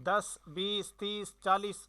10, 20, 30, 40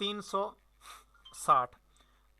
360।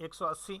180,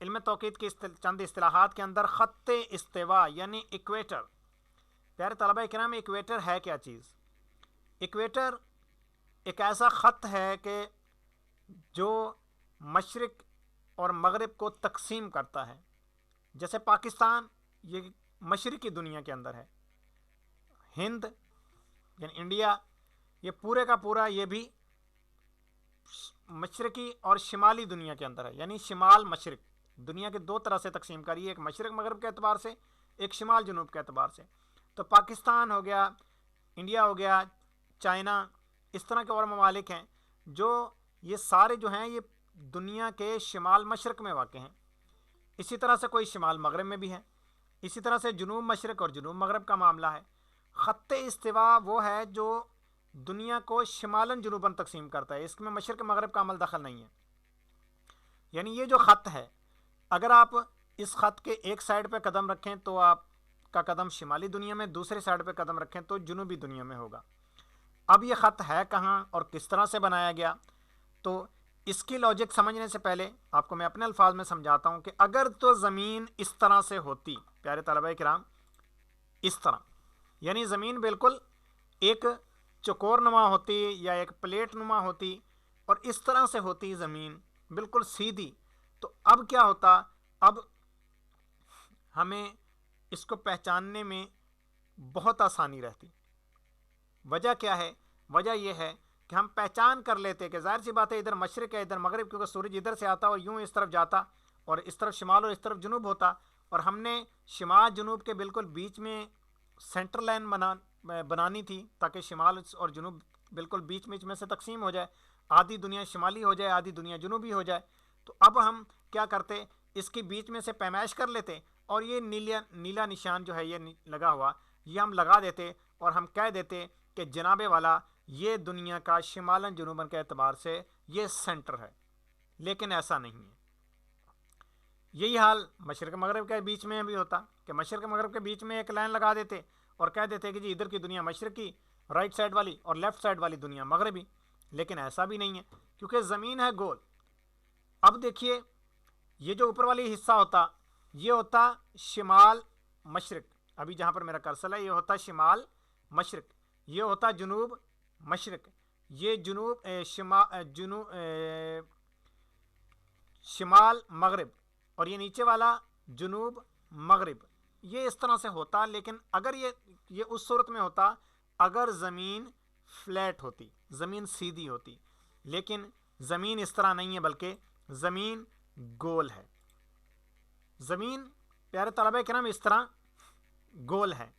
علم توقیت کی چند اصطلاحات کے اندر خط استوا یعنی ایکویٹر. پیارے طلبہ کرام ایکویٹر ہے کیا چیز؟ ایکویٹر ایک ایسا خط ہے کہ جو مشرق اور مغرب کو تقسیم کرتا ہے. جیسے پاکستان یہ مشرقی دنیا کے اندر ہے، ہند یعنی انڈیا یہ پورے کا پورا یہ بھی مشرقی اور شمالی دنیا کے اندر ہے، یعنی شمال مشرق دنیا کے دو طرح سے تقسیم کری ہے، ایک مشرق مغرب کے اعتبار سے، ایک شمال جنوب کے اعتبار سے. تو پاکستان ہو گیا، انڈیا ہو گیا، چائنا، اس طرح کے اور ممالک ہیں جو یہ سارے جو ہیں یہ دنیا کے شمال مشرق میں واقع ہیں. اسی طرح سے کوئی شمال مغرب میں بھی ہے، اسی طرح سے جنوب مشرق اور جنوب مغرب کا معاملہ ہے. خط استوا وہ ہے جو دنیا کو شمالاً جنوباً تقسیم کرتا ہے، اس میں مشرق مغرب کا عمل دخل نہیں ہے. یعنی یہ جو خط ہے اگر آپ اس خط کے ایک سائڈ پہ قدم رکھیں تو آپ کا قدم شمالی دنیا میں، دوسرے سائڈ پہ قدم رکھیں تو جنوبی دنیا میں ہوگا. اب یہ خط ہے کہاں اور کس طرح سے بنایا گیا؟ تو اس کی لاجک سمجھنے سے پہلے آپ کو میں اپنے الفاظ میں سمجھاتا ہوں کہ اگر تو زمین اس طرح سے ہوتی پیارے طلبہ کرام، اس طرح یعنی زمین بالکل ایک چکور نما ہوتی یا ایک پلیٹ نما ہوتی اور اس طرح سے ہوتی زمین بالکل سیدھی، تو اب کیا ہوتا؟ اب ہمیں اس کو پہچاننے میں بہت آسانی رہتی. وجہ کیا ہے؟ وجہ یہ ہے کہ ہم پہچان کر لیتے کہ ظاہر سی بات ہے ادھر مشرق ہے ادھر مغرب، کیونکہ سورج ادھر سے آتا اور یوں اس طرف جاتا اور اس طرف شمال اور اس طرف جنوب ہوتا، اور ہم نے شمال جنوب کے بالکل بیچ میں سینٹر لائن بنانی تھی تاکہ شمال اور جنوب بالکل بیچ میں سے تقسیم ہو جائے، آدھی دنیا شمالی ہو جائے آدھی دنیا جنوبی ہو جائے. تو اب ہم کیا کرتے؟ اس کی بیچ میں سے پیمائش کر لیتے اور یہ نیلا نشان جو ہے یہ لگا ہوا یہ ہم لگا دیتے اور ہم کہہ دیتے کہ جناب والا یہ دنیا کا شمالاً جنوباً کے اعتبار سے یہ سینٹر ہے. لیکن ایسا نہیں ہے. یہی حال مشرق مغرب کے بیچ میں بھی ہوتا کہ مشرق مغرب کے بیچ میں ایک لائن لگا دیتے اور کہہ دیتے کہ جی ادھر کی دنیا مشرقی رائٹ سائڈ والی اور لیفٹ سائڈ والی دنیا مغربی. لیکن ایسا بھی نہیں ہے کیونکہ زمین ہے گول. اب دیکھیے یہ جو اوپر والی حصہ ہوتا یہ ہوتا شمال مشرق، ابھی جہاں پر میرا کرسل ہے یہ ہوتا شمال مشرق، یہ ہوتا جنوب مشرق، یہ شمال مغرب، اور یہ نیچے والا جنوب مغرب. یہ اس طرح سے ہوتا. لیکن اگر یہ اس صورت میں ہوتا اگر زمین فلیٹ ہوتی، زمین سیدھی ہوتی. لیکن زمین اس طرح نہیں ہے بلکہ زمین گول ہے. زمین پیارے طلبہ کرام اس طرح گول ہے.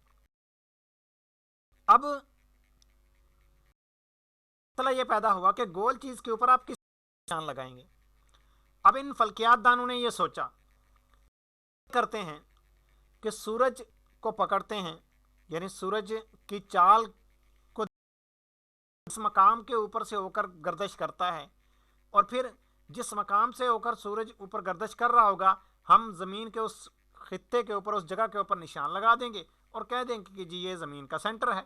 اب مسئلہ یہ پیدا ہوا کہ گول چیز کے اوپر آپ کس نشان لگائیں گے؟ اب ان فلکیات دانوں نے یہ سوچا کرتے ہیں کہ سورج کو پکڑتے ہیں، یعنی سورج کی چال کو اس مقام کے اوپر سے ہو کر گردش کرتا ہے، اور پھر جس مقام سے ہو کر سورج اوپر گردش کر رہا ہوگا ہم زمین کے اس خطے کے اوپر اس جگہ کے اوپر نشان لگا دیں گے اور کہہ دیں گے کہ جی یہ زمین کا سینٹر ہے.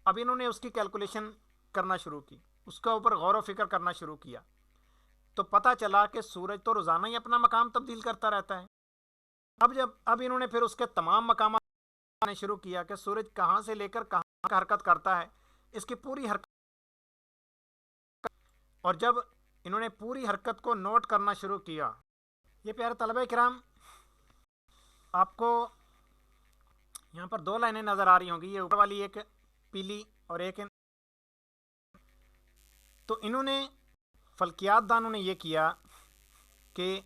اب انہوں نے اس کی کیلکولیشن کرنا شروع کی، اس کے اوپر غور و فکر کرنا شروع کیا، تو پتہ چلا کہ سورج تو روزانہ ہی اپنا مقام تبدیل کرتا رہتا ہے. اب انہوں نے پھر اس کے تمام مقامات شروع کیا کہ سورج کہاں سے لے کر کہاں کا حرکت کرتا ہے، اس کی پوری حرکت. اور جب انہوں نے پوری حرکت کو نوٹ کرنا شروع کیا، یہ پیارے طلبہ کرام آپ کو یہاں پر دو لائنیں نظر آ رہی ہوں گی، یہ اوپر والی ایک پیلی اور ایک، تو انہوں نے فلکیات دانوں نے یہ کیا کہ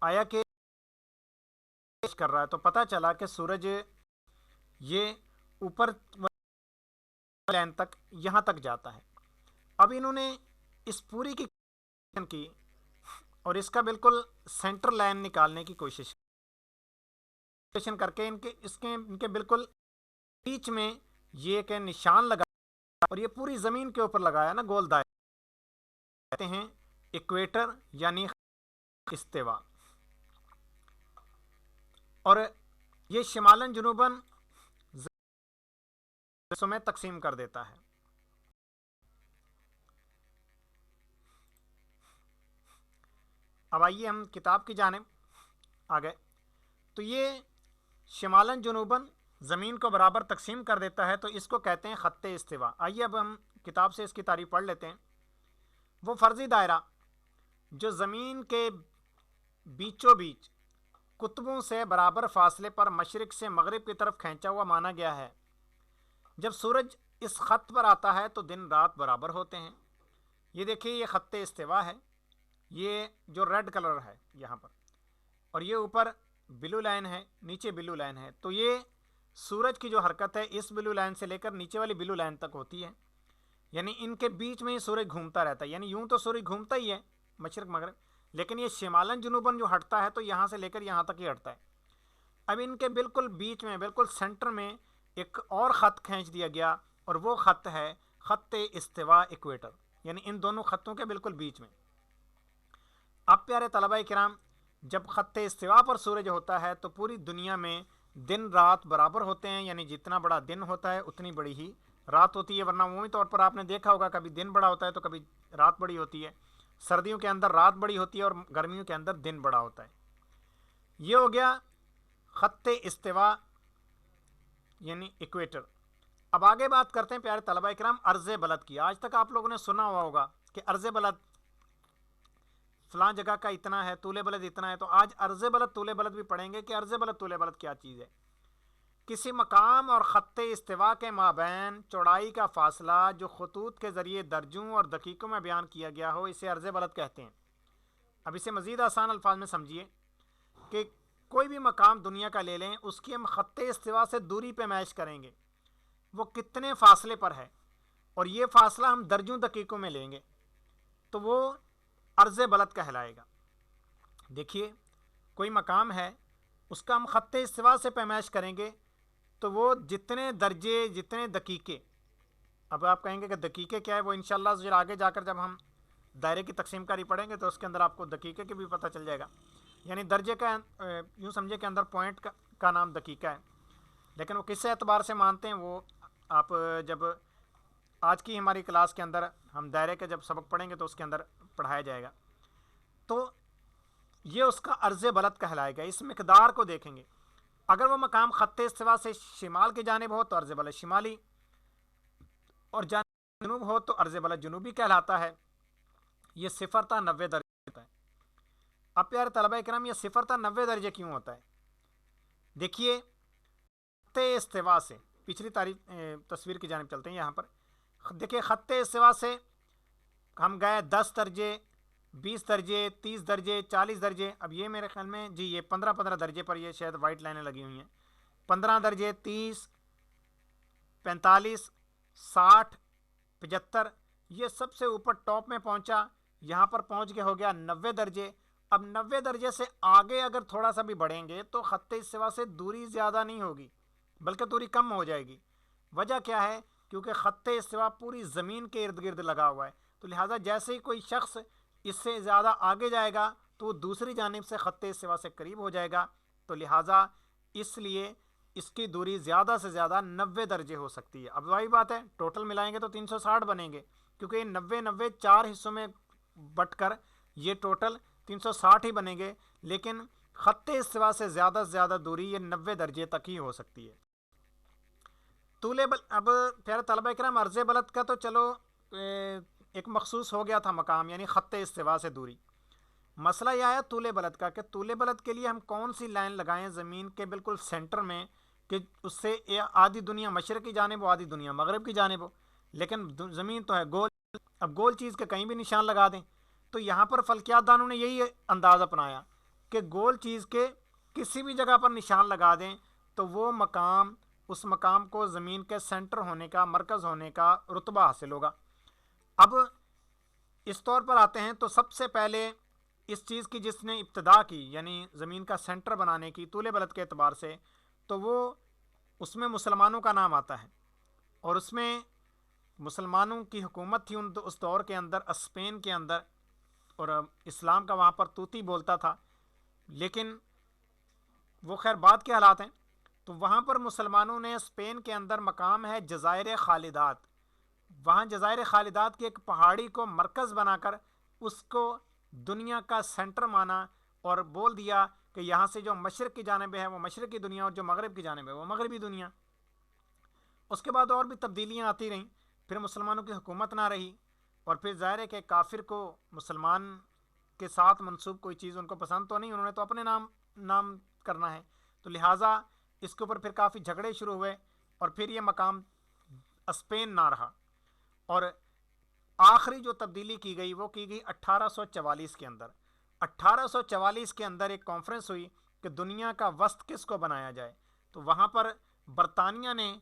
آیا کہ کر رہا ہے تو پتہ چلا کہ سورج یہ اوپر لائن تک یہاں تک جاتا ہے. اب انہوں نے اس پوری کی اور اس کا بالکل سینٹر لائن نکالنے کی کوشش کر کے ان کے بالکل بیچ میں یہ کہ نشان لگا اور یہ پوری زمین کے اوپر لگایا نا گول دائرہ، کہتے ہیں ایکویٹر یعنی استوا. اور یہ شمالاً جنوباً میں تقسیم کر دیتا ہے. اب آئیے ہم کتاب کی جانب. آگے تو یہ شمالاً جنوباً زمین کو برابر تقسیم کر دیتا ہے، تو اس کو کہتے ہیں خط استوا۔ آئیے اب ہم کتاب سے اس کی تعریف پڑھ لیتے ہیں۔ وہ فرضی دائرہ جو زمین کے بیچوں بیچ قطبوں سے برابر فاصلے پر مشرق سے مغرب کی طرف کھینچا ہوا مانا گیا ہے۔ جب سورج اس خط پر آتا ہے تو دن رات برابر ہوتے ہیں۔ یہ دیکھیے یہ خط استوا ہے، یہ جو ریڈ کلر ہے یہاں پر، اور یہ اوپر بلو لائن ہے، نیچے بلو لائن ہے۔ تو یہ سورج کی جو حرکت ہے اس بلو لائن سے لے کر نیچے والی بلو لائن تک ہوتی ہے، یعنی ان کے بیچ میں ہی سورج گھومتا رہتا ہے۔ یعنی یوں تو سورج گھومتا ہی ہے مشرق مغرب، لیکن یہ شمالاً جنوباً جو ہٹتا ہے تو یہاں سے لے کر یہاں تک ہی ہٹتا ہے۔ اب ان کے بالکل بیچ میں، بالکل سینٹر میں ایک اور خط کھینچ دیا گیا، اور وہ خط ہے خط استوا ایکویٹر، یعنی ان دونوں خطوں کے بالکل بیچ میں۔ اب پیارے طلبہ کرام، جب خط استوا پر سورج ہوتا ہے تو پوری دنیا میں دن رات برابر ہوتے ہیں، یعنی جتنا بڑا دن ہوتا ہے اتنی بڑی ہی رات ہوتی ہے۔ ورنہ عمومی طور پر آپ نے دیکھا ہوگا کبھی دن بڑا ہوتا ہے تو کبھی رات بڑی ہوتی ہے۔ سردیوں کے اندر رات بڑی ہوتی ہے اور گرمیوں کے اندر دن بڑا ہوتا ہے۔ یہ ہو گیا خط استوا یعنی ایکویٹر۔ اب آگے بات کرتے ہیں پیارے طلبہ کرام عرض بلد کی۔ آج تک آپ لوگوں نے سنا ہوا ہوگا کہ عرض بلد فلاں جگہ کا اتنا ہے، طول بلد اتنا ہے، تو آج عرض بلد طول بلد بھی پڑھیں گے کہ عرض بلد طول بلد کیا چیز ہے۔ کسی مقام اور خط استوا کے مابین چوڑائی کا فاصلہ جو خطوط کے ذریعے درجوں اور دقیقوں میں بیان کیا گیا ہو، اسے عرض بلد کہتے ہیں۔ اب اسے مزید آسان الفاظ میں سمجھیے کہ کوئی بھی مقام دنیا کا لے لیں، اس کی ہم خط استوا سے دوری پہ میش کریں گے، وہ کتنے فاصلے پر ہے، اور یہ فاصلہ ہم درجوں دقیقوں میں لیں گے تو وہ عرض بلد کہلائے گا۔ دیکھیے کوئی مقام ہے، اس کا ہم خط استوا سے پیمائش کریں گے تو وہ جتنے درجے، جتنے دقیقے، اب آپ کہیں گے کہ دقیقے کیا ہے، وہ انشاءاللہ ذرا آگے جا کر جب ہم دائرے کی تقسیم کاری پڑھیں گے تو اس کے اندر آپ کو دقیقے کی بھی پتہ چل جائے گا۔ یعنی درجے کا یوں سمجھے کہ اندر پوائنٹ کا نام دقیقہ ہے، لیکن وہ کس اعتبار سے مانتے ہیں وہ آپ جب آج کی ہماری کلاس کے اندر ہم دائرے کا جب سبق پڑھیں گے تو اس کے اندر پڑھایا جائے گا۔ تو یہ اس کا عرض بلد کہلائے گا۔ اس مقدار کو دیکھیں گے، اگر وہ مقام خط استوا سے شمال کی جانب ہو تو عرض بلد شمالی، اور جنوب ہو تو عرض بلد جنوبی کہلاتا ہے۔ یہ 0 تا 90 درجے ہوتا ہے۔ اب پیارے طلبہ کرام، یہ 0 تا 90 درجے کیوں ہوتا ہے؟ دیکھیے خط استوا سے پچھلی تصویر کی جانب چلتے ہیں۔ یہاں پر دیکھیے خط استوا سے ہم گئے 10 درجے، 20 درجے، 30 درجے، 40 درجے۔ اب یہ میرے خیال میں جی یہ 15 درجے پر یہ شاید وائٹ لائنیں لگی ہوئی ہیں۔ 15 درجے، 30، 45، 60، 75، یہ سب سے اوپر ٹاپ میں پہنچا، یہاں پر پہنچ کے ہو گیا 90 درجے۔ اب 90 درجے سے آگے اگر تھوڑا سا بھی بڑھیں گے تو خط استوا سے دوری زیادہ نہیں ہوگی بلکہ دوری کم ہو جائے گی۔ وجہ کیا ہے؟ کیونکہ خط استوا پوری زمین کے ارد گرد لگا ہوا ہے، تو لہٰذا جیسے ہی کوئی شخص اس سے زیادہ آگے جائے گا تو وہ دوسری جانب سے خط استوا سے قریب ہو جائے گا، تو لہٰذا اس لیے اس کی دوری زیادہ سے زیادہ 90 درجے ہو سکتی ہے۔ اب وہی بات ہے، ٹوٹل ملائیں گے تو 360 بنیں گے، کیونکہ یہ 90 4 حصوں میں بٹ کر یہ ٹوٹل 360 ہی بنیں گے، لیکن خط استوا سے زیادہ دوری یہ 90 درجے تک ہی ہو سکتی ہے۔ اب پیارے طلبہ کرام عرض بلد کا تو چلو ایک مخصوص ہو گیا تھا مقام، یعنی خط استوا سے دوری۔ مسئلہ یہ آیا طول بلد کا، کہ طول بلد کے لیے ہم کون سی لائن لگائیں زمین کے بالکل سینٹر میں کہ اس سے آدھی دنیا مشرق کی جانب ہو، آدھی دنیا مغرب کی جانب ہو، لیکن زمین تو ہے گول۔ اب گول چیز کے کہیں بھی نشان لگا دیں، تو یہاں پر فلکیات دانوں نے یہی انداز اپنایا کہ گول چیز کے کسی بھی جگہ پر نشان لگا دیں تو وہ مقام، اس مقام کو زمین کے سینٹر ہونے کا، مرکز ہونے کا رتبہ حاصل ہوگا۔ اب اس طور پر آتے ہیں تو سب سے پہلے اس چیز کی جس نے ابتدا کی، یعنی زمین کا سینٹر بنانے کی طول بلد کے اعتبار سے، تو وہ اس میں مسلمانوں کا نام آتا ہے، اور اس میں مسلمانوں کی حکومت تھی اس دور کے اندر اسپین کے اندر، اور اسلام کا وہاں پر توتی بولتا تھا، لیکن وہ خیر بعد کے حالات ہیں۔ تو وہاں پر مسلمانوں نے اسپین کے اندر مقام ہے جزائر خالدات، وہاں جزائر خالدات کی ایک پہاڑی کو مرکز بنا کر اس کو دنیا کا سینٹر مانا، اور بول دیا کہ یہاں سے جو مشرق کی جانب ہے وہ مشرقی دنیا اور جو مغرب کی جانب ہے وہ مغربی دنیا. اس کے بعد اور بھی تبدیلیاں آتی رہیں. پھر مسلمانوں کی حکومت نہ رہی اور پھر ظاہر ہے کہ کافر کو مسلمان کے ساتھ منسوب کوئی چیز ان کو پسند تو نہیں, انہوں نے تو اپنے نام کرنا ہے, تو لہٰذا اس کے اوپر پھر کافی جھگڑے شروع ہوئے اور پھر یہ مقام اسپین نہ رہا. اور آخری جو تبدیلی کی گئی وہ کی گئی 1844 کے اندر. 1844 کے اندر ایک کانفرنس ہوئی کہ دنیا کا وسط کس کو بنایا جائے, تو وہاں پر برطانیہ نے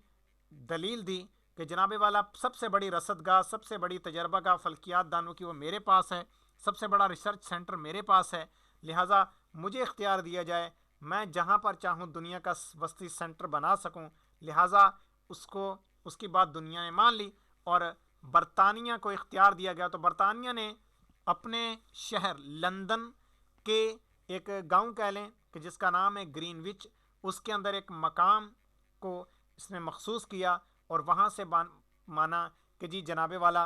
دلیل دی کہ جناب والا سب سے بڑی رصد گاہ, سب سے بڑی تجربہ گاہ فلکیات دانوں کی وہ میرے پاس ہے, سب سے بڑا ریسرچ سینٹر میرے پاس ہے, لہٰذا مجھے اختیار دیا جائے, میں جہاں پر چاہوں دنیا کا وسطی سینٹر بنا سکوں. لہٰذا اس کی بات دنیا نے مان لی اور برطانیہ کو اختیار دیا گیا. تو برطانیہ نے اپنے شہر لندن کے ایک گاؤں کہہ لیں کہ جس کا نام ہے گرین وچ, اس کے اندر ایک مقام کو اس نے مخصوص کیا اور وہاں سے مانا کہ جی جناب والا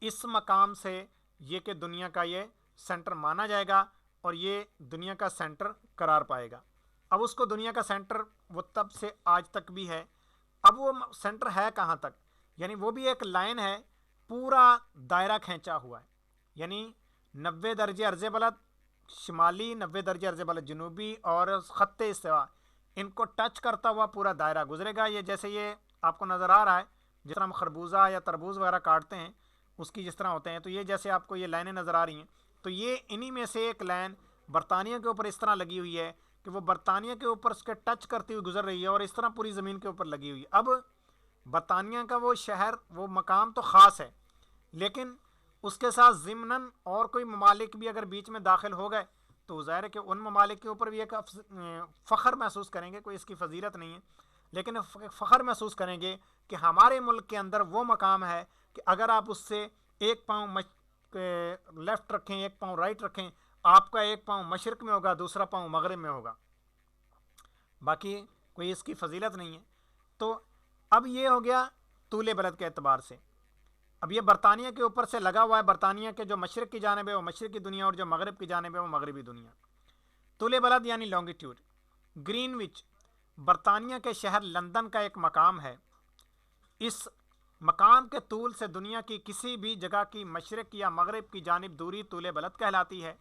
اس مقام سے یہ کہ دنیا کا یہ سینٹر مانا جائے گا اور یہ دنیا کا سینٹر قرار پائے گا. اب اس کو دنیا کا سینٹر وہ تب سے آج تک بھی ہے. اب وہ سینٹر ہے کہاں تک, یعنی وہ بھی ایک لائن ہے, پورا دائرہ کھینچا ہوا ہے, یعنی 90 درجے عرض بلد شمالی, 90 درجے عرض بلد جنوبی اور خط استوا, ان کو ٹچ کرتا ہوا پورا دائرہ گزرے گا. یہ جیسے یہ آپ کو نظر آ رہا ہے, جس طرح ہم خربوزہ یا تربوز وغیرہ کاٹتے ہیں اس کی جس طرح ہوتے ہیں, تو یہ جیسے آپ کو یہ لائنیں نظر آ رہی ہیں, تو یہ انہی میں سے ایک لائن برطانیہ کے اوپر اس طرح لگی ہوئی ہے کہ وہ برطانیہ کے اوپر اس کے ٹچ کرتی ہوئی گزر رہی ہے اور اس طرح پوری زمین کے اوپر لگی ہوئی ہے. اب برطانیہ کا وہ شہر وہ مقام تو خاص ہے, لیکن اس کے ساتھ ضمناً اور کوئی ممالک بھی اگر بیچ میں داخل ہو گئے تو ظاہر ہے کہ ان ممالک کے اوپر بھی ایک فخر محسوس کریں گے, کوئی اس کی فضیلت نہیں ہے, لیکن فخر محسوس کریں گے کہ ہمارے ملک کے اندر وہ مقام ہے کہ اگر آپ اس سے ایک پاؤں لیفٹ رکھیں, ایک پاؤں رائٹ رکھیں, آپ کا ایک پاؤں مشرق میں ہوگا, دوسرا پاؤں مغرب میں ہوگا, باقی کوئی اس کی فضیلت نہیں ہے. تو اب یہ ہو گیا طول بلد کے اعتبار سے. اب یہ برطانیہ کے اوپر سے لگا ہوا ہے, برطانیہ کے جو مشرق کی جانب ہے وہ مشرقی دنیا اور جو مغرب کی جانب ہے وہ مغربی دنیا. طول بلد یعنی لانگیٹیوڈ. گرین وچ برطانیہ کے شہر لندن کا ایک مقام ہے. اس مقام کے طول سے دنیا کی کسی بھی جگہ کی مشرق یا مغرب کی جانب دوری طول بلد کہلاتی ہے.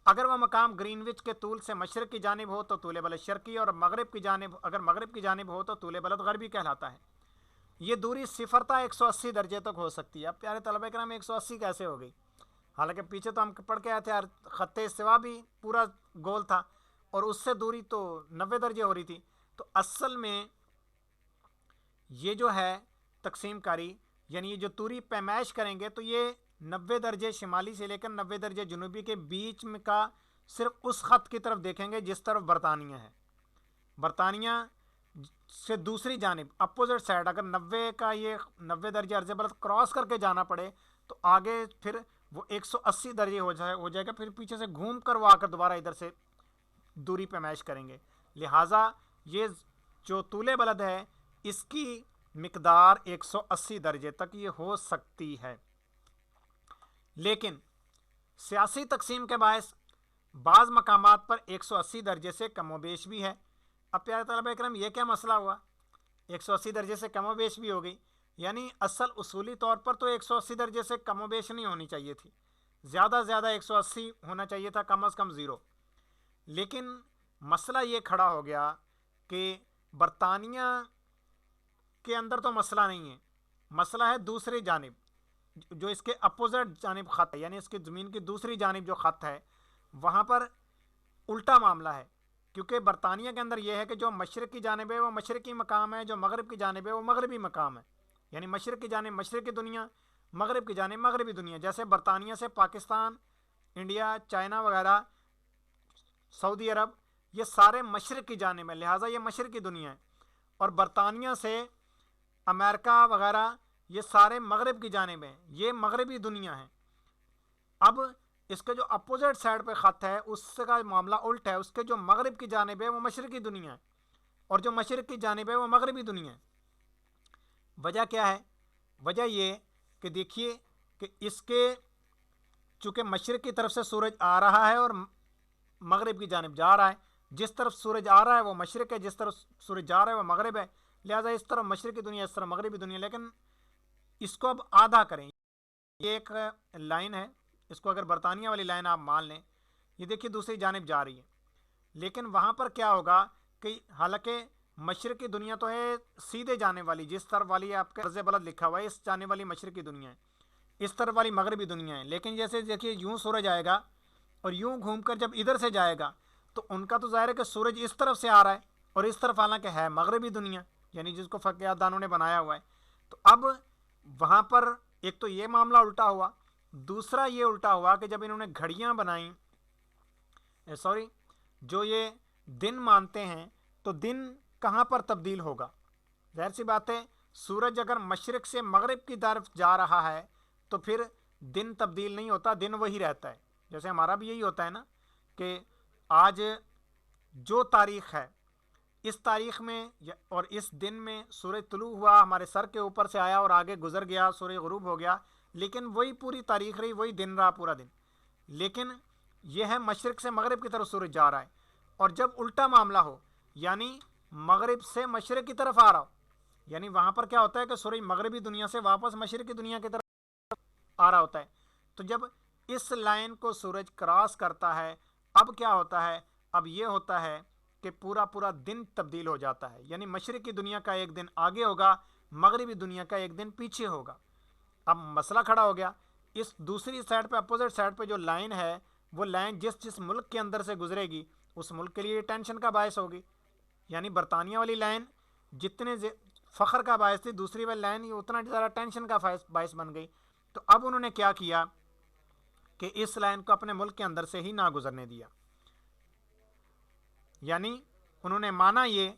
اگر وہ مقام گرین وچ کے طول سے مشرق کی جانب ہو تو طول بلد شرقی, اور مغرب کی جانب اگر مغرب کی جانب ہو تو طول بلد غربی کہلاتا ہے. یہ دوری صفر تا 180 درجے تک ہو سکتی ہے. اب پیارے طلبہ کرام 180 کیسے ہو گئی, حالانکہ پیچھے تو ہم پڑھ کے آئے تھے خط استوا بھی پورا گول تھا اور اس سے دوری تو 90 درجے ہو رہی تھی. تو اصل میں یہ جو ہے تقسیم کاری, یعنی یہ جو دوری پیمائش کریں گے تو یہ 90 درجے شمالی سے لے کر 90 درجے جنوبی کے بیچ میں کا صرف اس خط کی طرف دیکھیں گے جس طرف برطانیہ ہے. برطانیہ سے دوسری جانب اپوزٹ سائڈ اگر 90 کا یہ 90 درجے عرض بلد کراس کر کے جانا پڑے تو آگے پھر وہ 180 درجے ہو جائے گا, پھر پیچھے سے گھوم کر وہ آ کر دوبارہ ادھر سے دوری پیمائش کریں گے. لہٰذا یہ جو طول بلد ہے اس کی مقدار 180 درجے تک یہ ہو سکتی ہے. لیکن سیاسی تقسیم کے باعث بعض مقامات پر 180 درجے سے کم و بیش بھی ہے. اب پیارے طلبہ اکرام یہ کیا مسئلہ ہوا, 180 درجے سے کم و بیش بھی ہو گئی, یعنی اصل اصولی طور پر تو 180 درجے سے کم و بیش نہیں ہونی چاہیے تھی, زیادہ زیادہ 180 ہونا چاہیے تھا, کم از کم 0. لیکن مسئلہ یہ کھڑا ہو گیا کہ برطانیہ کے اندر تو مسئلہ نہیں ہے, مسئلہ ہے دوسری جانب جو اس کے اپوزٹ جانب خط ہے, یعنی اس کی زمین کی دوسری جانب جو خط ہے وہاں پر الٹا معاملہ ہے. کیونکہ برطانیہ کے اندر یہ ہے کہ جو مشرق کی جانب ہے وہ مشرقی مقام ہے, جو مغرب کی جانب ہے وہ مغربی مقام ہے, یعنی مشرق کی جانب مشرقی دنیا, مغرب کی جانب مغربی دنیا. جیسے برطانیہ سے پاکستان, انڈیا, چائنا وغیرہ, سعودی عرب, یہ سارے مشرق کی جانب ہیں, لہٰذا یہ مشرقی دنیا ہے. اور برطانیہ سے امریکہ وغیرہ یہ سارے مغرب کی جانب ہیں, یہ مغربی دنیا ہے. اب اس کے جو اپوزٹ سائڈ پہ خط ہے اس کا معاملہ الٹ ہے, اس کے جو مغرب کی جانب ہے وہ مشرقی دنیا ہے اور جو مشرق کی جانب ہے وہ مغربی دنیا ہے. وجہ کیا ہے؟ وجہ یہ کہ دیکھیے کہ اس کے چونکہ مشرق کی طرف سے سورج آ رہا ہے اور مغرب کی جانب جا رہا ہے. جس طرف سورج آ رہا ہے وہ مشرق ہے, جس طرف سورج جا رہا ہے وہ مغرب ہے. لہٰذا اس طرف مشرقی دنیا, اس طرف مغربی دنیا. لیکن اس کو اب آدھا کریں. یہ ایک لائن ہے, اس کو اگر برطانیہ والی لائن آپ مان لیں, یہ دیکھیے دوسری جانب جا رہی ہے. لیکن وہاں پر کیا ہوگا کہ حالانکہ مشرقی دنیا تو ہے سیدھے جانے والی, جس طرف والی آپ کا عرض بلد لکھا ہوا ہے اس جانے والی مشرقی دنیا ہے, اس طرف والی مغربی دنیا ہے. لیکن جیسے دیکھیے یوں سورج آئے گا اور یوں گھوم کر جب ادھر سے جائے گا تو ان کا تو ظاہر ہے کہ سورج اس طرف سے آ رہا ہے اور اس طرف حالانکہ ہے مغربی دنیا, یعنی جس کو فقیات دانوں نے بنایا ہوا ہے. تو اب وہاں پر ایک تو یہ معاملہ الٹا ہوا, دوسرا یہ الٹا ہوا کہ جب انہوں نے گھڑیاں بنائیں, جو یہ دن مانتے ہیں, تو دن کہاں پر تبدیل ہوگا؟ ظاہر سی بات ہے سورج اگر مشرق سے مغرب کی طرف جا رہا ہے تو پھر دن تبدیل نہیں ہوتا, دن وہی رہتا ہے. جیسے ہمارا بھی یہی ہوتا ہے نا کہ آج جو تاریخ ہے اس تاریخ میں اور اس دن میں سورج طلوع ہوا, ہمارے سر کے اوپر سے آیا اور آگے گزر گیا, سورج غروب ہو گیا, لیکن وہی پوری تاریخ رہی, وہی دن رہا پورا دن. لیکن یہ ہے مشرق سے مغرب کی طرف سورج جا رہا ہے. اور جب الٹا معاملہ ہو, یعنی مغرب سے مشرق کی طرف آ رہا ہو, یعنی وہاں پر کیا ہوتا ہے کہ سورج مغربی دنیا سے واپس مشرقی دنیا کی طرف آ رہا ہوتا ہے. تو جب اس لائن کو سورج کراس کرتا ہے, اب کیا ہوتا ہے؟ اب یہ ہوتا ہے کہ پورا پورا دن تبدیل ہو جاتا ہے, یعنی مشرقی دنیا کا ایک دن آگے ہوگا, مغربی دنیا کا ایک دن پیچھے ہوگا. اب مسئلہ کھڑا ہو گیا, اس دوسری سائڈ پہ, اپوزٹ سائڈ پہ جو لائن ہے, وہ لائن جس ملک کے اندر سے گزرے گی اس ملک کے لیے ٹینشن کا باعث ہوگی. یعنی برطانیہ والی لائن جتنے فخر کا باعث تھی, دوسری والی لائن اتنا زیادہ ٹینشن کا باعث بن گئی. تو اب انہوں نے کیا کیا کہ اس لائن کو اپنے ملک کے اندر سے ہی نہ گزرنے دیا. یعنی انہوں نے مانا, یہ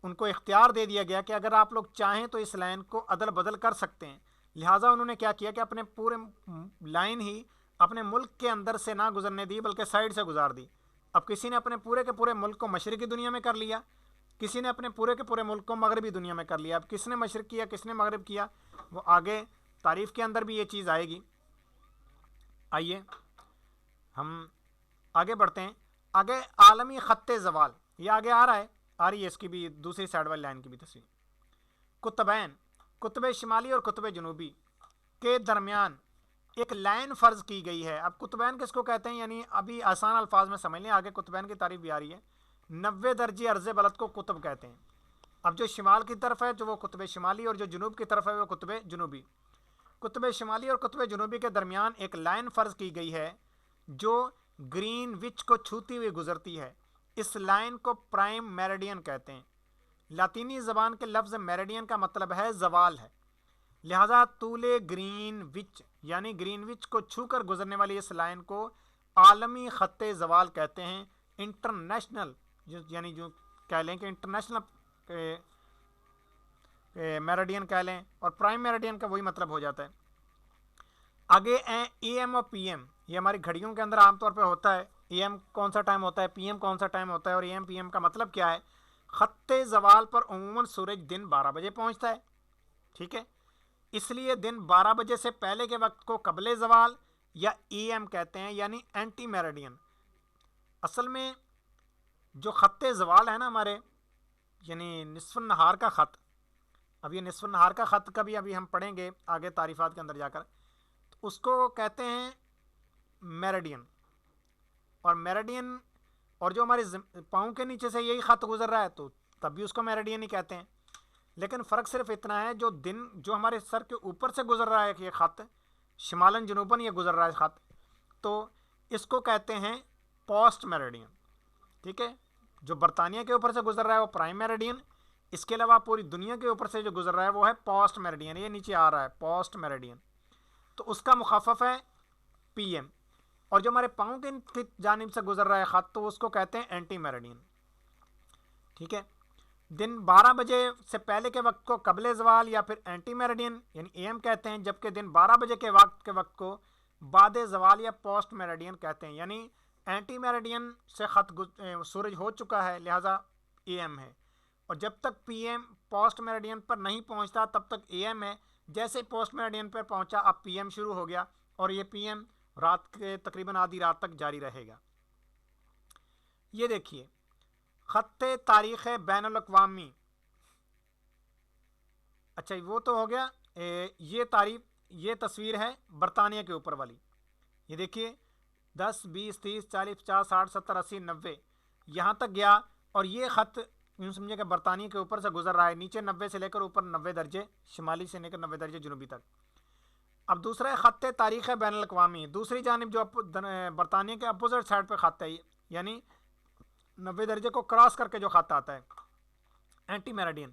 ان کو اختیار دے دیا گیا کہ اگر آپ لوگ چاہیں تو اس لائن کو عدل بدل کر سکتے ہیں. لہٰذا انہوں نے کیا کیا کہ اپنے پورے لائن ہی اپنے ملک کے اندر سے نہ گزرنے دی بلکہ سائڈ سے گزار دی. اب کسی نے اپنے پورے کے پورے ملک کو مشرقی دنیا میں کر لیا, کسی نے اپنے پورے کے پورے ملک کو مغربی دنیا میں کر لیا. اب کس نے مشرق کیا, کس نے مغرب کیا, وہ آگے تعریف کے اندر بھی یہ چیز آئے گی. آئیے ہم آگے بڑھتے ہیں. آگے عالمی خط زوال, یہ آگے آ رہی ہے اس کی بھی دوسری سائڈ والی لائن کی بھی تصویر. قطبین, قطب شمالی اور قطب جنوبی کے درمیان ایک لائن فرض کی گئی ہے. اب قطبین کس کو کہتے ہیں, یعنی ابھی آسان الفاظ میں سمجھ لیں, آگے قطبین کی تعریف بھی آ رہی ہے. 90 درجے عرض بلد کو قطب کہتے ہیں. اب جو شمال کی طرف ہے جو وہ قطب شمالی, اور جو جنوب کی طرف ہے وہ قطب جنوبی. قطب شمالی اور قطب جنوبی کے درمیان ایک لائن فرض کی گئی ہے جو گرین وچ کو چھوتی ہوئی گزرتی ہے. اس لائن کو پرائم میریڈین کہتے ہیں. لاطینی زبان کے لفظ میریڈین کا مطلب ہے زوال ہے. لہذا طول گرین وچ یعنی گرین وچ کو چھو کر گزرنے والی اس لائن کو عالمی خط زوال کہتے ہیں. انٹرنیشنل یعنی جو کہہ لیں کہ انٹرنیشنل میریڈین کہہ لیں, اور پرائم میریڈین کا وہی مطلب ہو جاتا ہے. آگے اے ایم اور پی ایم, یہ ہماری گھڑیوں کے اندر عام طور پہ ہوتا ہے. اے ایم کون سا ٹائم ہوتا ہے, پی ایم کون سا ٹائم ہوتا ہے, اور اے ایم پی ایم کا مطلب کیا ہے. خط زوال پر عموماً سورج دن 12 بجے پہنچتا ہے, ٹھیک ہے, اس لیے دن 12 بجے سے پہلے کے وقت کو قبل زوال یا ای ایم کہتے ہیں, یعنی اینٹی میریڈین. اصل میں جو خط زوال ہے نا ہمارے, یعنی نصف النہار کا خط, اب یہ نصف النہار کا خط کا بھی ابھی ہم پڑھیں گے آگے تعریفات کے اندر جا کر, تو اس کو کہتے ہیں میریڈین. اور میریڈین, اور جو ہمارے پاؤں کے نیچے سے یہی خط گزر رہا ہے تو تب بھی اس کو میریڈین ہی کہتے ہیں. لیکن فرق صرف اتنا ہے, جو دن جو ہمارے سر کے اوپر سے گزر رہا ہے کہ یہ خط شمالاً جنوباً یہ گزر رہا ہے خط, تو اس کو کہتے ہیں پوسٹ میریڈین, ٹھیک ہے. جو برطانیہ کے اوپر سے گزر رہا ہے وہ پرائم میریڈین, اس کے علاوہ پوری دنیا کے اوپر سے جو گزر رہا ہے وہ ہے پوسٹ میریڈین. یہ نیچے آ رہا ہے پوسٹ میریڈین, تو اس کا مخفف ہے پی ایم. اور جو ہمارے پاؤں کی جانب سے گزر رہا ہے خط تو اس کو کہتے ہیں اینٹی میریڈین, ٹھیک ہے. دن 12 بجے سے پہلے کے وقت کو قبل زوال یا پھر اینٹی میریڈین یعنی اے ایم کہتے ہیں, جبکہ دن 12 بجے کے وقت کو بعد زوال یا پوسٹ میریڈین کہتے ہیں. یعنی اینٹی میریڈین سے خط سورج ہو چکا ہے لہٰذا اے ایم ہے, اور جب تک پی ایم پوسٹ میریڈین پر نہیں پہنچتا تب تک اے ایم ہے. جیسے پوسٹ میریڈین پر پہنچا اب پی ایم شروع ہو گیا, اور یہ پی ایم رات کے تقریباً آدھی رات تک جاری رہے گا. یہ دیکھیے خط تاریخ بین الاقوامی، اچھا وہ تو ہو گیا، یہ تصویر ہے برطانیہ کے اوپر والی، یہ دیکھیے 10 20 30 40 50 60 70 80 90 یہاں تک گیا، اور یہ خط یوں سمجھے کہ برطانیہ کے اوپر سے گزر رہا ہے، نیچے 90 سے لے کر اوپر 90 درجے شمالی سے لے کر 90 درجے جنوبی تک۔ اب دوسرا ہے خط تاریخ بین الاقوامی، دوسری جانب جو برطانیہ کے اپوزٹ سائڈ پہ خط ہے، یعنی 90 درجے کو کراس کر کے جو خط آتا ہے اینٹی میریڈین،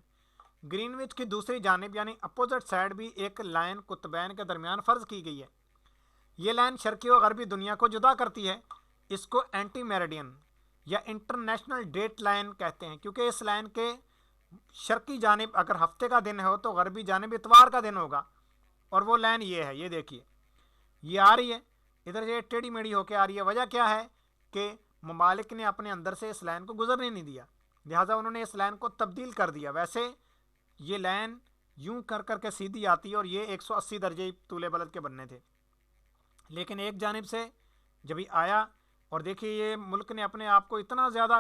گرین وچ کی دوسری جانب یعنی اپوزٹ سائڈ بھی ایک لائن قطبین کے درمیان فرض کی گئی ہے، یہ لائن شرقی و غربی دنیا کو جدا کرتی ہے، اس کو اینٹی میریڈین یا انٹرنیشنل ڈیٹ لائن کہتے ہیں، کیونکہ اس لائن کے شرقی جانب اگر ہفتے کا دن ہو تو غربی جانب اتوار کا دن ہوگا، اور وہ لائن یہ ہے، یہ دیکھیے یہ آ رہی ہے ادھر سے ٹیڑھی میڑھی ہو کے آ رہی ہے، وجہ کیا ہے کہ ممالک نے اپنے اندر سے اس لائن کو گزرنے نہیں دیا، لہٰذا انہوں نے اس لائن کو تبدیل کر دیا، ویسے یہ لائن یوں کر کر کے سیدھی آتی ہے اور یہ 180 درجے طول بلد کے بننے تھے، لیکن ایک جانب سے جب یہ آیا اور دیکھیے یہ ملک نے اپنے آپ کو اتنا زیادہ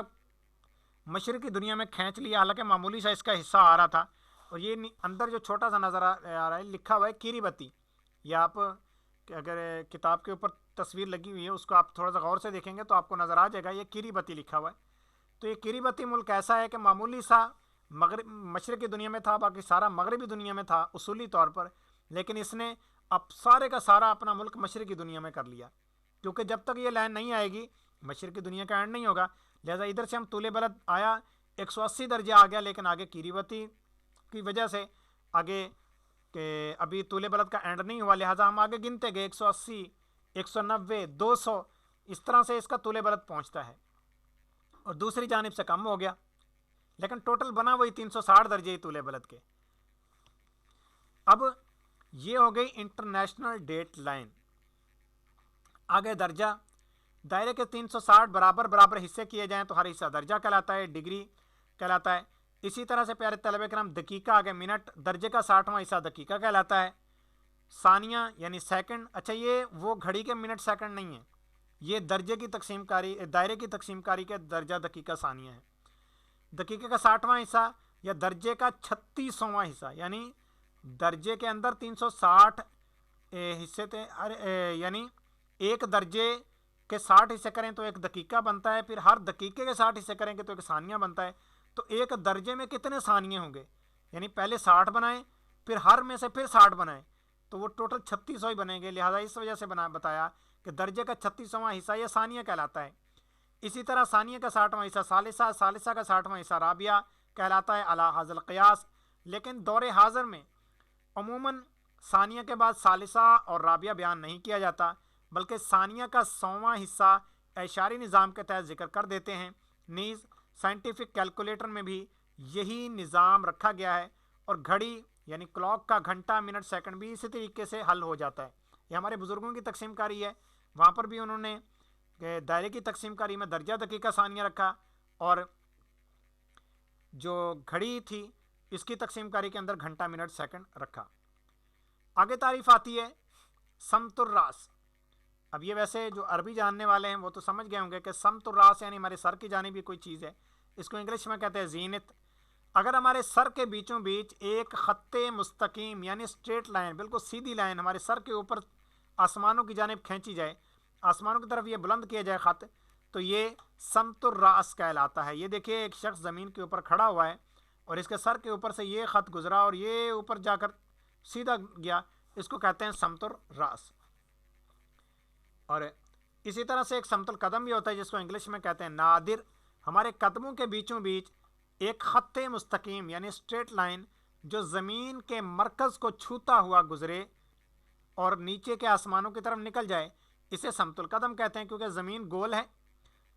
مشرقی دنیا میں کھینچ لیا، حالانکہ معمولی سا اس کا حصہ آ رہا تھا، اور یہ اندر جو چھوٹا سا نظر آ رہا ہے لکھا ہوا ہے کیریبتی، یہ آپ اگر کتاب کے اوپر تصویر لگی ہوئی ہے اس کو آپ تھوڑا سا غور سے دیکھیں گے تو آپ کو نظر آ جائے گا، یہ کیریبتی لکھا ہوا ہے۔ تو یہ کیریبتی ملک ایسا ہے کہ معمولی سا مشرقی دنیا میں تھا، باقی سارا مغربی دنیا میں تھا اصولی طور پر، لیکن اس نے اب سارے کا سارا اپنا ملک مشرقی دنیا میں کر لیا، کیونکہ جب تک یہ لائن نہیں آئے گی مشرقی دنیا کا اینڈ نہیں ہوگا، لہٰذا ادھر سے ہم طول بلد آیا 180 درجے آ گیا، لیکن آگے کیریبتی کی وجہ سے آگے کہ ابھی طول بلد کا اینڈ نہیں ہوا، لہٰذا ہم آگے گنتے گئے 180 190 200 اس طرح سے اس کا طول بلد پہنچتا ہے، اور دوسری جانب سے کم ہو گیا، لیکن ٹوٹل بنا وہی 360 درجے طول بلد کے۔ اب یہ ہو گئی انٹرنیشنل ڈیٹ لائن۔ آگے درجہ، دائرے کے 360 برابر برابر حصے کیے جائیں تو ہر حصہ درجہ کہلاتا ہے، ڈگری کہلاتا ہے۔ اسی طرح سے پیارے طلبہ کرام دقیقہ آگے منٹ، درجے کا 60واں حصہ دقیقہ کہلاتا ہے۔ ثانیہ یعنی سیکنڈ، اچھا یہ وہ گھڑی کے منٹ سیکنڈ نہیں ہے، یہ درجے کی تقسیم کاری، دائرے کی تقسیم کاری کے درجہ دقیقہ ثانیہ ہے۔ دقیقے کا 60واں حصہ یا درجے کا 36واں حصہ، یعنی درجے کے اندر 360 حصے تھے، یعنی ایک درجے کے 60 حصے کریں تو ایک دقیقہ بنتا ہے، پھر ہر دقیقے کے 60 حصے کریں گے تو ایک ثانیہ بنتا ہے، تو ایک درجے میں کتنے ثانیے ہوں گے، یعنی پہلے 60 بنائیں پھر ہر میں سے پھر 60 بنائیں تو وہ ٹوٹل 3600 ہی بنیں گے، لہٰذا اس وجہ سے بتایا کہ درجے کا 36واں حصہ یہ ثانیہ کہلاتا ہے۔ اسی طرح ثانیہ کا 60واں حصہ ثالثہ، ثالثہ کا 60واں حصہ رابعہ کہلاتا ہے علی ھذا القیاس، لیکن دور حاضر میں عموماً ثانیہ کے بعد ثالثہ اور رابعہ بیان نہیں کیا جاتا، بلکہ ثانیہ کا 100واں حصہ اعشاری نظام کے تحت ذکر کر دیتے ہیں، نیز سائنٹیفک کیلکولیٹر میں بھی یہی نظام رکھا گیا ہے، اور گھڑی یعنی کلاک کا گھنٹہ منٹ سیکنڈ بھی اسی طریقے سے حل ہو جاتا ہے۔ یہ ہمارے بزرگوں کی تقسیم کاری ہے، وہاں پر بھی انہوں نے دائرے کی تقسیم کاری میں درجہ دقیقہ ثانیہ رکھا، اور جو گھڑی تھی اس کی تقسیم کاری کے اندر گھنٹہ منٹ سیکنڈ رکھا۔ آگے تعریف آتی ہے سمت الراس۔ اب یہ ویسے جو عربی جاننے والے ہیں وہ تو سمجھ گئے ہوں گے کہ سمت الراس یعنی ہمارے سر کی جانب بھی کوئی چیز ہے، اس کو انگلش میں کہتے ہیں زینت۔ اگر ہمارے سر کے بیچوں بیچ ایک خط مستقیم یعنی اسٹریٹ لائن، بالکل سیدھی لائن ہمارے سر کے اوپر آسمانوں کی جانب کھینچی جائے، آسمانوں کی طرف یہ بلند کیا جائے خط، تو یہ سمت الراس کہلاتا ہے۔ یہ دیکھیے ایک شخص زمین کے اوپر کھڑا ہوا ہے اور اس کے سر کے اوپر سے یہ خط گزرا اور یہ اوپر جا کر سیدھا گیا، اس کو کہتے ہیں سمت الراس۔ اور اسی طرح سے ایک سمت القدم بھی ہوتا ہے جس کو انگلش میں کہتے ہیں نادر۔ ہمارے قدموں کے بیچوں بیچ ایک خط مستقیم یعنی اسٹریٹ لائن جو زمین کے مرکز کو چھوتا ہوا گزرے اور نیچے کے آسمانوں کی طرف نکل جائے، اسے سمت القدم کہتے ہیں، کیونکہ زمین گول ہے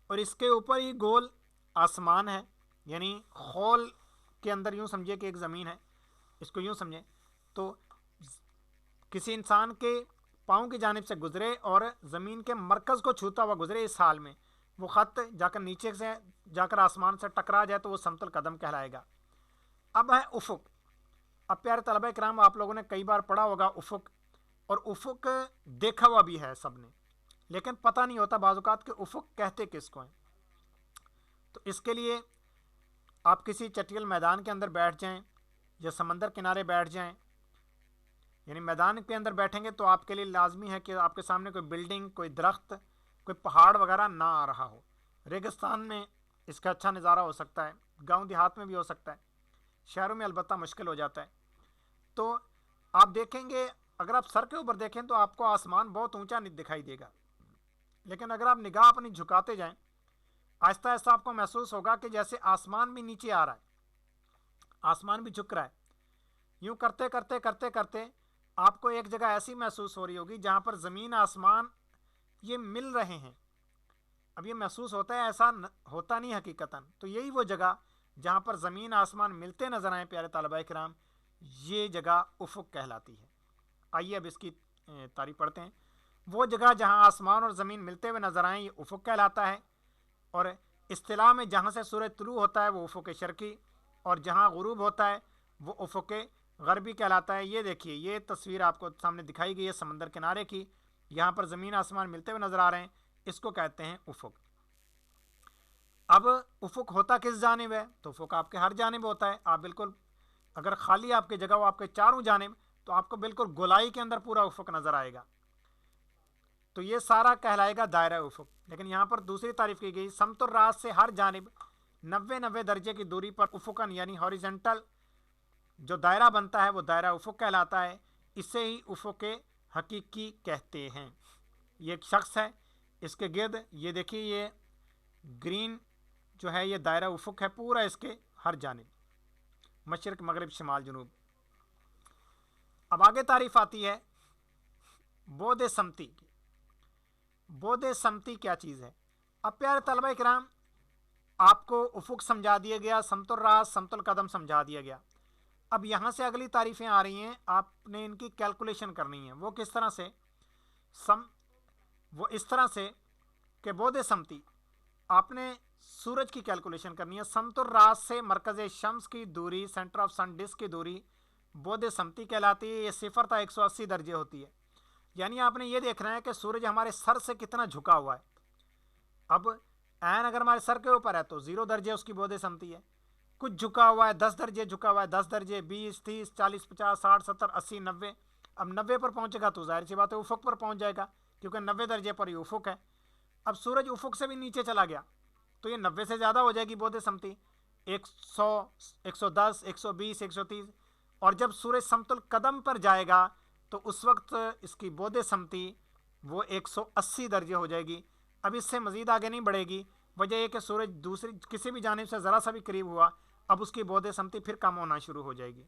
اور اس کے اوپر ہی گول آسمان ہے، یعنی خول کے اندر یوں سمجھے کہ ایک زمین ہے، اس کو یوں سمجھیں تو کسی انسان کے پاؤں کی جانب سے گزرے اور زمین کے مرکز کو چھوتا ہوا گزرے، اس حال میں وہ خط جا کر نیچے سے جا کر آسمان سے ٹکرا جائے تو وہ سمت القدم کہلائے گا۔ اب ہے افق۔ اب پیارے طلبہ کرام آپ لوگوں نے کئی بار پڑھا ہوگا افق، اور افق دیکھا ہوا بھی ہے سب نے، لیکن پتہ نہیں ہوتا بعض اوقات کہ افق کہتے کس کو ہیں۔ تو اس کے لیے آپ کسی چٹیل میدان کے اندر بیٹھ جائیں یا سمندر کنارے بیٹھ جائیں، یعنی میدان کے اندر بیٹھیں گے تو آپ کے لیے لازمی ہے کہ آپ کے سامنے کوئی بلڈنگ، کوئی درخت، کوئی پہاڑ وغیرہ نہ آ رہا ہو۔ ریگستان میں اس کا اچھا نظارہ ہو سکتا ہے، گاؤں دیہات میں بھی ہو سکتا ہے، شہروں میں البتہ مشکل ہو جاتا ہے۔ تو آپ دیکھیں گے اگر آپ سر کے اوپر دیکھیں تو آپ کو آسمان بہت اونچا دکھائی دے گا، لیکن اگر آپ نگاہ اپنی جھکاتے جائیں آہستہ آہستہ آپ کو محسوس ہوگا کہ جیسے آسمان بھی نیچے آ رہا ہے، آسمان بھی جھک رہا ہے۔ یوں کرتے کرتے کرتے کرتے آپ کو ایک جگہ ایسی محسوس ہو رہی ہوگی جہاں پر زمین آسمان یہ مل رہے ہیں۔ اب یہ محسوس ہوتا ہے، ایسا ہوتا نہیں حقیقتاً۔ تو یہی وہ جگہ جہاں پر زمین آسمان ملتے نظر آئیں پیارے طلبہ کرام، یہ جگہ افق کہلاتی ہے۔ آئیے اب اس کی تعریف پڑھتے ہیں۔ وہ جگہ جہاں آسمان اور زمین ملتے ہوئے نظر آئیں یہ افق کہلاتا ہے، اور اصطلاح میں جہاں سے سورج طلوع ہوتا ہے وہ افق شرقی، اور جہاں غروب ہوتا ہے وہ افق غربی کہلاتا ہے۔ یہ دیکھیے، یہ تصویر آپ کو سامنے دکھائی گئی ہے سمندر کنارے کی، یہاں پر زمین آسمان ملتے ہوئے نظر آ رہے ہیں، اس کو کہتے ہیں افق۔ اب افق ہوتا کس جانب ہے؟ تو افق آپ کے ہر جانب ہوتا ہے۔ آپ بالکل اگر خالی آپ کی جگہ ہو آپ کے چاروں جانب تو آپ کو بالکل گولائی کے اندر پورا افق نظر آئے گا، تو یہ سارا کہلائے گا دائرہ افق۔ لیکن یہاں پر دوسری تعریف کی گئی، سمت الراس سے ہر جانب 90 درجے کی دوری پر افقاً یعنی ہاریزنٹل جو دائرہ بنتا ہے وہ دائرہ افق کہلاتا ہے۔ اسے ہی افق حقیقی کہتے ہیں۔ یہ ایک شخص ہے، اس کے گرد یہ دیکھیے یہ گرین جو ہے یہ دائرہ افق ہے پورا، اس کے ہر جانب مشرق مغرب شمال جنوب۔ اب آگے تعریف آتی ہے بعد سمتی کی۔ بعد سمتی کیا چیز ہے؟ اب پیارے طلبہ کرام آپ کو افق سمجھا دیا گیا، سمت الراس سمت القدم سمجھا دیا گیا۔ اب یہاں سے اگلی تعریفیں آ رہی ہیں، آپ نے ان کی کیلکولیشن کرنی ہے۔ وہ کس طرح سے؟ وہ اس طرح سے کہ بعد سمتی آپ نے سورج کی کیلکولیشن کرنی ہے۔ سمت الراس سے مرکز شمس کی دوری، سینٹر آف سن ڈسک کی دوری بعد سمتی کہلاتی ہے۔ یہ 0 تا 180 درجے ہوتی ہے، یعنی آپ نے یہ دیکھنا ہے کہ سورج ہمارے سر سے کتنا جھکا ہوا ہے۔ اب عین اگر ہمارے سر کے اوپر ہے تو 0 درجے اس کی بعد سمتی ہے، کچھ جھکا ہوا ہے 10 درجے جھکا ہوا ہے، 10 درجے 20 30 40 50 60 70 80 90۔ اب 90 پر پہنچے گا تو ظاہر سی بات ہے افق پر پہنچ جائے گا، کیونکہ 90 درجے پر یہ افق ہے۔ اب سورج افق سے بھی نیچے چلا گیا تو یہ 90 سے زیادہ ہو جائے گی بعد سمتی، 100 110 120 130۔ اور جب سورج سمت القدم پر جائے گا تو اس وقت اس کی بعد سمتی وہ 180 درجے ہو جائے گی۔ اب اس سے مزید آگے نہیں بڑھے گی، وجہ یہ کہ سورج دوسری کسی بھی جانب سے ذرا سا بھی قریب ہوا اب اس کی بعد سمتی پھر کم ہونا شروع ہو جائے گی۔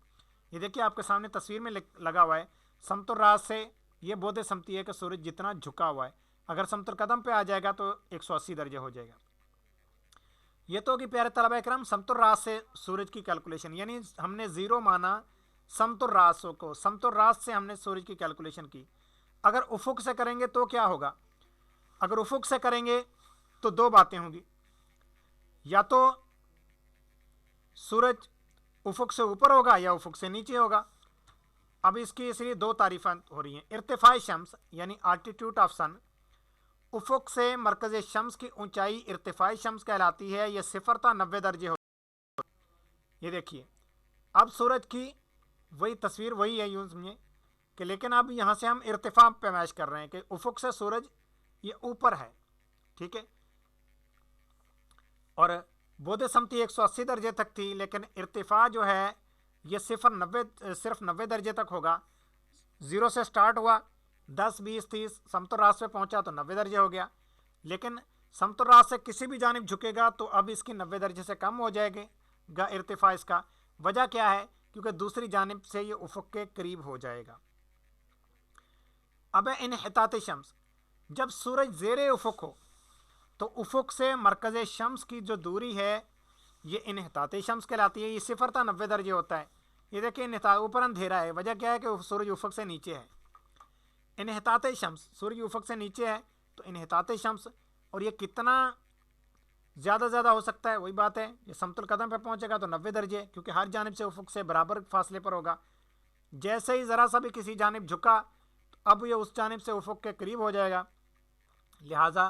یہ دیکھیے آپ کے سامنے تصویر میں لگا ہوا ہے، سمت الراس سے یہ بعد سمتی ہے کہ سورج جتنا جھکا ہوا ہے، اگر سمت القدم پہ آ جائے گا تو 180 درجے ہو جائے گا۔ یہ تو ہوگی پیارے طلبہ اکرام سمت الراس سے سورج کی کیلکولیشن، یعنی ہم نے 0 مانا سمت الراس کو، سمت الراس سے ہم نے سورج کی کیلکولیشن کی۔ اگر افق سے کریں گے تو کیا ہوگا؟ اگر افق سے کریں گے تو دو باتیں ہوں گی، یا تو سورج افق سے اوپر ہوگا یا افق سے نیچے ہوگا۔ اب اس کی اس لیے دو تعریفیں ہو رہی ہیں۔ ارتفاع شمس یعنی آلٹیٹیوڈ آف سن، افق سے مرکز شمس کی اونچائی ارتفاع شمس کہلاتی ہے، یہ 0 تا 90 درجے ہو۔ یہ دیکھیے اب سورج کی وہی تصویر وہی ہے، یوں سمجھیں کہ لیکن اب یہاں سے ہم ارتفاع پیمائش کر رہے ہیں کہ افق سے سورج یہ اوپر ہے، ٹھیک ہے، اور بعد سمتی 180 درجے تک تھی، لیکن ارتفاع جو ہے یہ صرف 90 درجے تک ہوگا۔ 0 سے سٹارٹ ہوا، 10 20 30 سمت الراس پہ پہنچا تو 90 درجے ہو گیا، لیکن سمت الراس سے کسی بھی جانب جھکے گا تو اب اس کی 90 درجے سے کم ہو جائے گا ارتفاع اس کا۔ وجہ کیا ہے؟ کیونکہ دوسری جانب سے یہ افق کے قریب ہو جائے گا۔ اب ہے انحطاط شمس، جب سورج زیر افق ہو تو افق سے مرکز شمس کی جو دوری ہے یہ انحطاط شمس کہلاتی ہے، یہ 0 تا 90 درجے ہوتا ہے۔ یہ دیکھیں انحطاط اوپر اندھیرا ہے، وجہ کیا ہے کہ سورج افق سے نیچے ہے۔ انحطاط شمس، سورج افق سے نیچے ہے تو انحطاط شمس، اور یہ کتنا زیادہ ہو سکتا ہے؟ وہی بات ہے، یہ سمت القدم پہ پہنچے گا تو 90 درجے، کیونکہ ہر جانب سے افق سے برابر فاصلے پر ہوگا۔ جیسے ہی ذرا سا بھی کسی جانب جھکا تو اب یہ اس جانب سے افق کے قریب ہو جائے گا، لہٰذا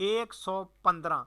115।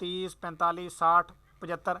30, 45, 60, 75।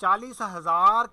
40,000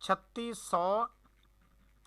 3600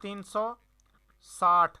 360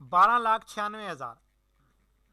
12,96,000।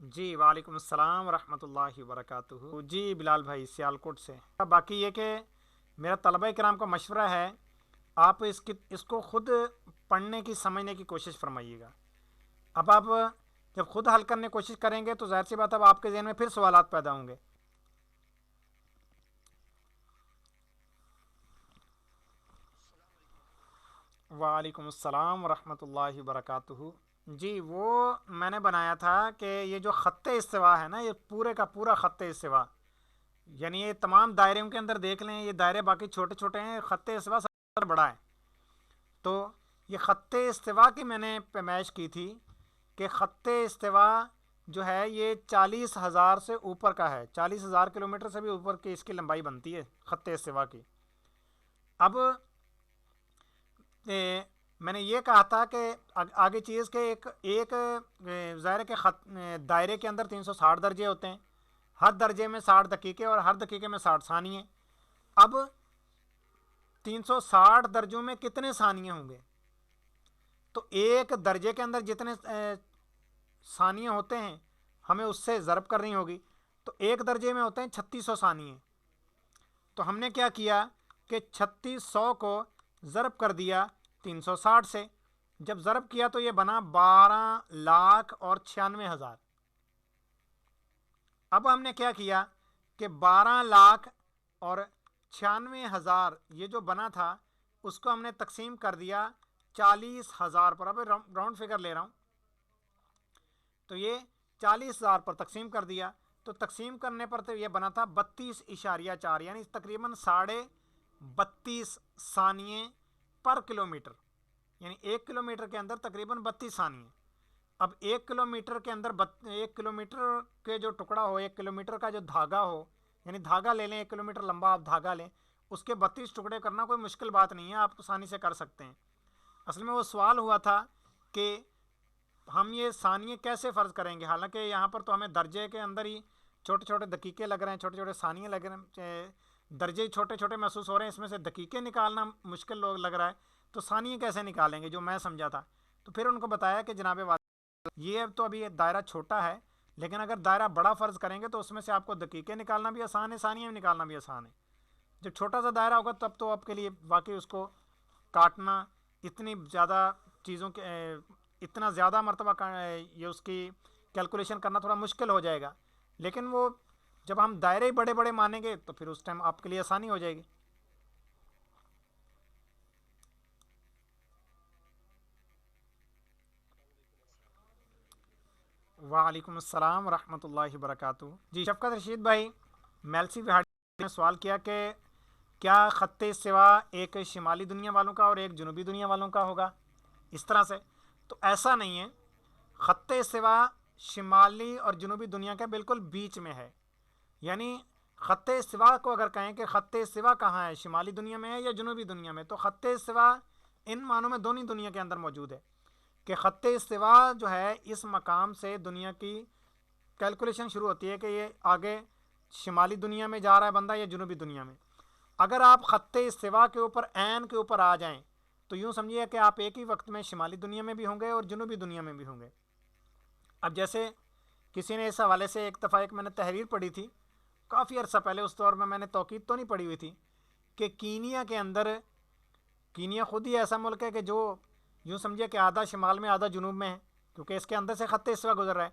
جی وعلیکم السلام ورحمۃ اللہ وبرکاتہ. جی بلال بھائی سیالکوٹ سے. باقی یہ کہ میرا طلبہ کرام کا مشورہ ہے، آپ اس کو خود پڑھنے کی سمجھنے کی کوشش فرمائیے گا. اب آپ جب خود حل کرنے کی کوشش کریں گے تو ظاہر سی بات اب آپ کے ذہن میں پھر سوالات پیدا ہوں گے. وعلیکم السلام ورحمۃ اللہ وبرکاتہ. جی وہ میں نے بنایا تھا کہ یہ جو خط استوا ہے نا، یہ پورے کا پورا خط استوا، یعنی یہ تمام دائروں کے اندر دیکھ لیں، یہ دائرے باقی چھوٹے چھوٹے ہیں، خط استوا سب سے بڑا ہے. تو یہ خط استوا کی میں نے پیمائش کی تھی کہ خط استوا جو ہے یہ 40,000 سے اوپر کا ہے، 40,000 کلومیٹر سے بھی اوپر کی اس کی لمبائی بنتی ہے خط استوا کی. اب میں نے یہ کہا تھا کہ آگے چیز کہ ایک ظاہر ہے کہ دائرے کے اندر 360 درجے ہوتے ہیں، ہر درجے میں 60 دقیقے اور ہر دقیقے میں 60 ثانیے. اب 360 درجوں میں کتنے ثانیے ہوں گے؟ تو ایک درجے کے اندر جتنے ثانیے ہوتے ہیں ہمیں اس سے ضرب کرنی ہوگی. تو ایک درجے میں ہوتے ہیں 3600 ثانیے. تو ہم نے کیا کیا کہ 3600 کو ضرب کر دیا 360 سے. جب ضرب کیا تو یہ بنا 12,96,000. اب ہم نے کیا کیا کہ 12,96,000 یہ جو بنا تھا اس کو ہم نے تقسیم کر دیا 40,000 پر. اب راؤنڈ فگر لے رہا ہوں، تو یہ 40,000 پر تقسیم کر دیا. تو تقسیم کرنے پر تو یہ بنا تھا 32.4، یعنی تقریباً 32.5 ثانیے پر کلومیٹر، یعنی ایک کلومیٹر کے اندر تقریباً 32 ثانیے. اب ایک کلومیٹر کے اندر ایک کلومیٹر کے جو ٹکڑا ہو، ایک کلومیٹر کا جو دھاگا ہو، یعنی دھاگا لے لیں، 1 کلومیٹر لمبا آپ دھاگا لیں، اس کے 32 ٹکڑے کرنا کوئی مشکل بات نہیں ہے، آپ آسانی سے کر سکتے ہیں. اصل میں وہ سوال ہوا تھا کہ ہم یہ ثانیے کیسے فرض کریں گے، حالانکہ یہاں پر تو ہمیں درجے کے اندر ہی چھوٹے چھوٹے دقیقے لگ رہے ہیں، چھوٹے چھوٹے ثانیے لگ رہے ہیں، درجے چھوٹے چھوٹے محسوس ہو رہے ہیں، اس میں سے دقیقے نکالنا مشکل لگ رہا ہے. تو ثانیے کیسے نکالیں گے جو میں سمجھا تھا. تو پھر ان کو بتایا کہ جناب یہ تو ابھی دائرہ چھوٹا ہے، لیکن اگر دائرہ بڑا فرض کریں گے تو اس میں سے آپ کو دقیقے نکالنا بھی آسان ہے، ثانیے بھی نکالنا بھی آسان ہے. جب چھوٹا سا دائرہ ہوگا تب تو آپ کے لیے واقعی اس کو کاٹنا، اتنی زیادہ چیزوں کے اتنا زیادہ مرتبہ یہ اس کی کیلکولیشن کرنا تھوڑا مشکل ہو جائے گا. لیکن وہ جب ہم دائرے بڑے بڑے مانیں گے تو پھر اس ٹائم آپ کے لیے آسانی ہو جائے گی. وعلیکم السلام ورحمۃ اللہ وبرکاتہ. جی شفقت رشید بھائی میلسی وہاڑی نے سوال کیا کہ کیا خط استوا ایک شمالی دنیا والوں کا اور ایک جنوبی دنیا والوں کا ہوگا اس طرح سے؟ تو ایسا نہیں ہے. خط استوا شمالی اور جنوبی دنیا کے بالکل بیچ میں ہے. یعنی خط استوا کو اگر کہیں کہ خط استوا کہاں ہے، شمالی دنیا میں ہے یا جنوبی دنیا میں، تو خط استوا ان معنوں میں دونوں دنیا کے اندر موجود ہے کہ خط استوا جو ہے اس مقام سے دنیا کی کیلکولیشن شروع ہوتی ہے کہ یہ آگے شمالی دنیا میں جا رہا ہے بندہ یا جنوبی دنیا میں. اگر آپ خط استوا کے اوپر عین کے اوپر آ جائیں تو یوں سمجھیے کہ آپ ایک ہی وقت میں شمالی دنیا میں بھی ہوں گے اور جنوبی دنیا میں بھی ہوں گے. اب جیسے کسی نے اس حوالے سے ایک دفعہ میں نے تحریر پڑھی تھی کافی عرصہ پہلے، اس دور میں نے توقید تو نہیں پڑھی ہوئی تھی، کہ کینیا کے اندر، کینیا خود ہی ایسا ملک ہے کہ جو یوں سمجھے کہ آدھا شمال میں آدھا جنوب میں ہے، کیونکہ اس کے اندر سے خط استوا گزر رہا ہے.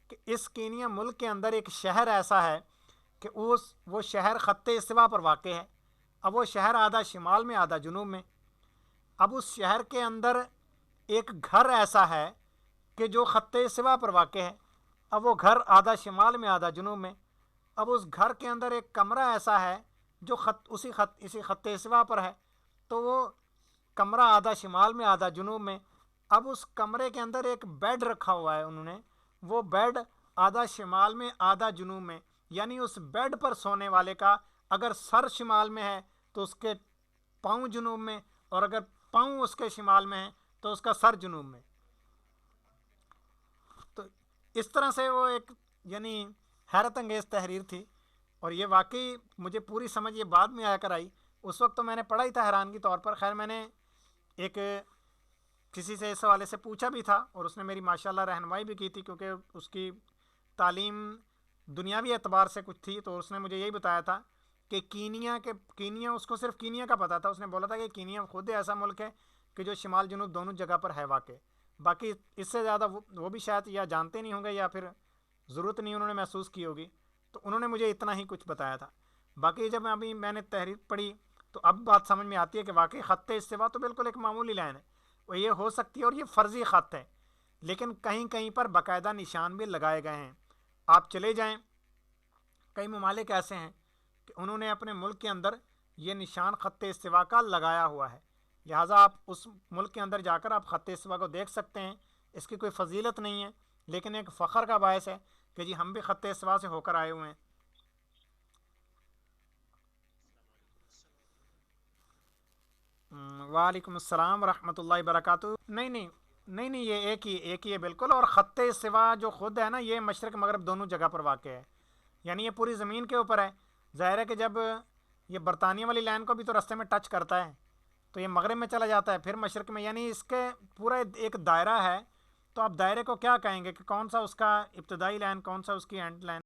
کہ اس کینیا ملک کے اندر ایک شہر ایسا ہے کہ وہ شہر خط استوا پر واقع ہے. اب وہ شہر آدھا شمال میں آدھا جنوب میں. اب اس شہر کے اندر ایک گھر ایسا ہے کہ جو خط استوا پر واقع ہے. اب وہ گھر آدھا شمال میں آدھا جنوب میں. اب اس گھر کے اندر ایک کمرہ ایسا ہے جو اسی خط استوا پر ہے. تو وہ کمرہ آدھا شمال میں آدھا جنوب میں. اب اس کمرے کے اندر ایک بیڈ رکھا ہوا ہے انہوں نے، وہ بیڈ آدھا شمال میں آدھا جنوب میں. یعنی اس بیڈ پر سونے والے کا اگر سر شمال میں ہے تو اس کے پاؤں جنوب میں، اور اگر پاؤں اس کے شمال میں ہے تو اس کا سر جنوب میں. تو اس طرح سے وہ ایک یعنی حیرت انگیز تحریر تھی، اور یہ واقعی مجھے پوری سمجھ یہ بعد میں آ کر آئی. اس وقت تو میں نے پڑھا ہی تھا حیران کے طور پر. خیر میں نے ایک کسی سے اس حوالے سے پوچھا بھی تھا اور اس نے میری ماشاءاللہ رہنمائی بھی کی تھی، کیونکہ اس کی تعلیم دنیاوی اعتبار سے کچھ تھی، تو اس نے مجھے یہی بتایا تھا کہ کینیا اس کو صرف کینیا کا پتا تھا. اس نے بولا تھا کہ کینیا خود ایسا ملک ہے کہ جو شمال جنوب دونوں جگہ پر ہے واقع. باقی اس سے زیادہ وہ بھی شاید یا جانتے نہیں ہوں گے یا پھر ضرورت نہیں انہوں نے محسوس کی ہوگی. تو انہوں نے مجھے اتنا ہی کچھ بتایا تھا. باقی جب میں نے تحریر پڑھی تو اب بات سمجھ میں آتی ہے کہ واقعی خط استوا تو بالکل ایک معمولی لائن ہے، وہ یہ ہو سکتی ہے، اور یہ فرضی خط ہے، لیکن کہیں کہیں پر باقاعدہ نشان بھی لگائے گئے ہیں. آپ چلے جائیں، کئی ممالک ایسے ہیں کہ انہوں نے اپنے ملک کے اندر یہ نشان خط استوا کا لگایا ہوا ہے. لہٰذا آپ اس ملک کے اندر جا کر آپ خط استوا کو دیکھ سکتے ہیں. اس کی کوئی فضیلت نہیں ہے، لیکن ایک فخر کا باعث ہے کہ جی ہم بھی خط استوا سے ہو کر آئے ہوئے ہیں. وعلیکم السلام ورحمۃ اللہ وبرکاتہ. نہیں نہیں نہیں نہیں، یہ ایک ہی ہے بالکل. اور خط استوا جو خود ہے نا، یہ مشرق مغرب دونوں جگہ پر واقع ہے، یعنی یہ پوری زمین کے اوپر ہے. ظاہر ہے کہ جب یہ برطانیہ والی لائن کو بھی تو رستے میں ٹچ کرتا ہے تو یہ مغرب میں چلا جاتا ہے، پھر مشرق میں، یعنی اس کے پورا ایک دائرہ ہے. تو آپ دائرے کو کیا کہیں گے کہ کون سا اس کا ابتدائی لائن، کون سا اس کی اینڈ لائن؟